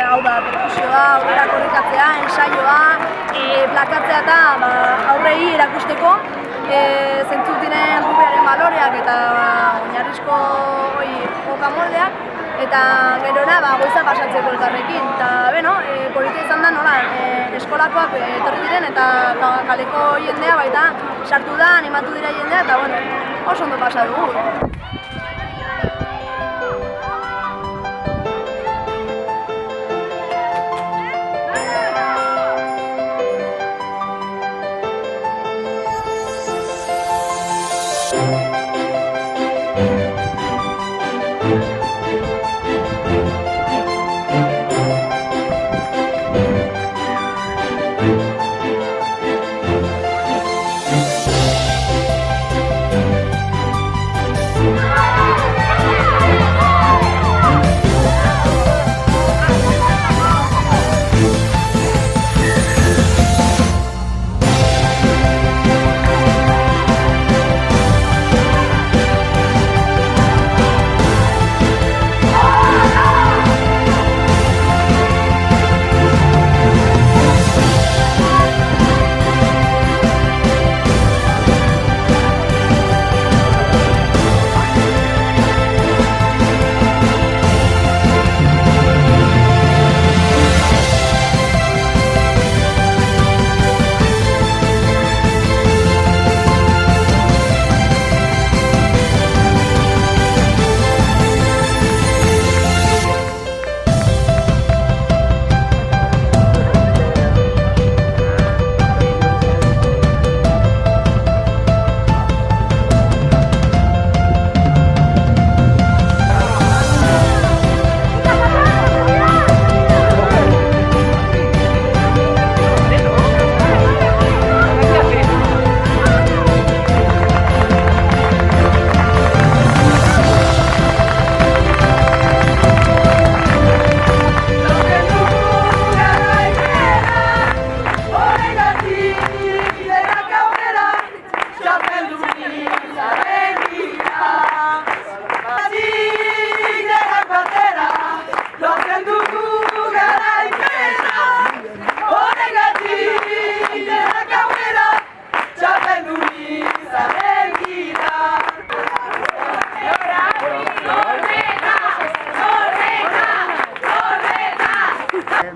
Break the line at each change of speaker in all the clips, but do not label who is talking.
Hau da, perkusioa, aurrera korrikatzea, ensaioa, plakatzea eta aurrei erakusteko zentzuk diren rupiaren baloreak eta oinarrizko jokamoldeak eta gerora goiza pasatzeko elkarrekin. Eta politia izan da nola, eskolakoak etorri diren eta kaleko jendea baita sartu da, animatu dira jendea eta oso ondo pasa dugu.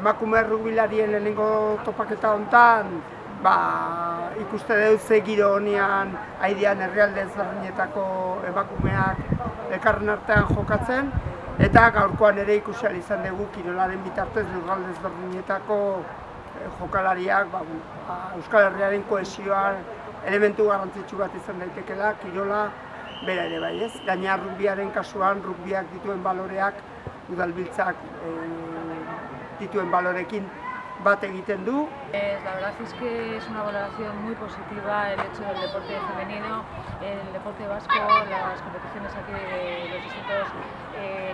Emakume errugbilarien lehenengo topaketa hontan, ikuste dut ze giro honean aidean herrialde ezberdinetako emakumeak elkarren artean jokatzen, eta gaurkoan ere ikusi ahal izan dugu kirolaren bitartez lurralde ezberdinetako jokalariak Euskal Herriaren kohesioan elementu garrantzitsu bat izan daitekeela, kirola bera ere bai ez. Gainera rugbiaren kasuan, rugbiak dituen baloreak udalbiltzak dituen balorekin bat egiten du.
La verdad es que es una valoración muy positiva el hecho del deporte femenino, el deporte vasco, las competiciones aquí de los distintos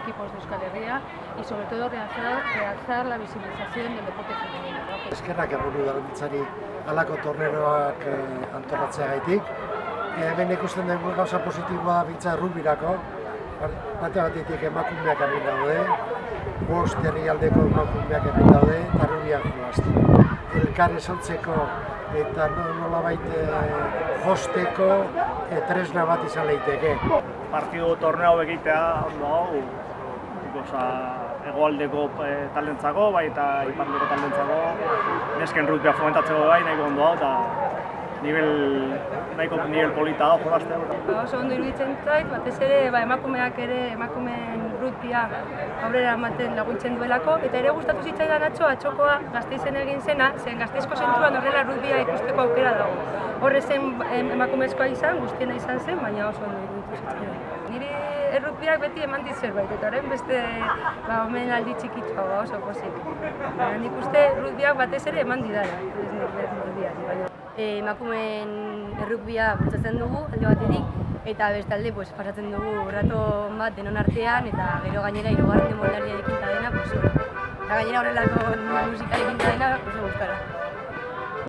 equipos de Euskal Herria y sobre todo realzar la visibilización del deporte femenino.
Eskerrak egun udalbiltzari halako torneoak antolatzea gaitik. Hemen ikusten dugu gauza positiboa bintza rugbirako, bate batetik emakumeak hemen daude, 5 herrialdeko emakumeak hemen daude, eta rugbiak jolazten. Elkar esaltzeko eta nolabait josteko tresna bat izan leiteke.
Partidu torneo egitea ondo hau, hegoaldeko taldentzako, bai eta iparraldeko taldentzako, nesken rugbia fomentatzeko bai nahiko ondo hau, eta nivel polita da jolaztea.
Oso ondo iruditzen zait, batez ere emakumeak ere emakumeen rugbia aurrera ematen laguntzen duelako, eta ere gustatu zitzaidan atxokoa Gasteizen egin zena, zen Gasteizko zentroan horrela rugbia ikusteko aukera dago. Horre zen emakumezkoa izan, guztiena izan zen, baina oso ondo iruditu zitzaidan. Niri errugbiak beti eman dit zerbait, eta horren beste omen aldi txikitsua oso pozik. Nik uste rugbiak batez ere eman didala, emakumeen errugbia bultzatzen dugu alde batetik, eta bestalde pasatzen dugu rato bat denon artean, eta gero gainera hirugarren demolariarekin eta dena, eta gainera horrelako musikarekin eta dena oso gustora.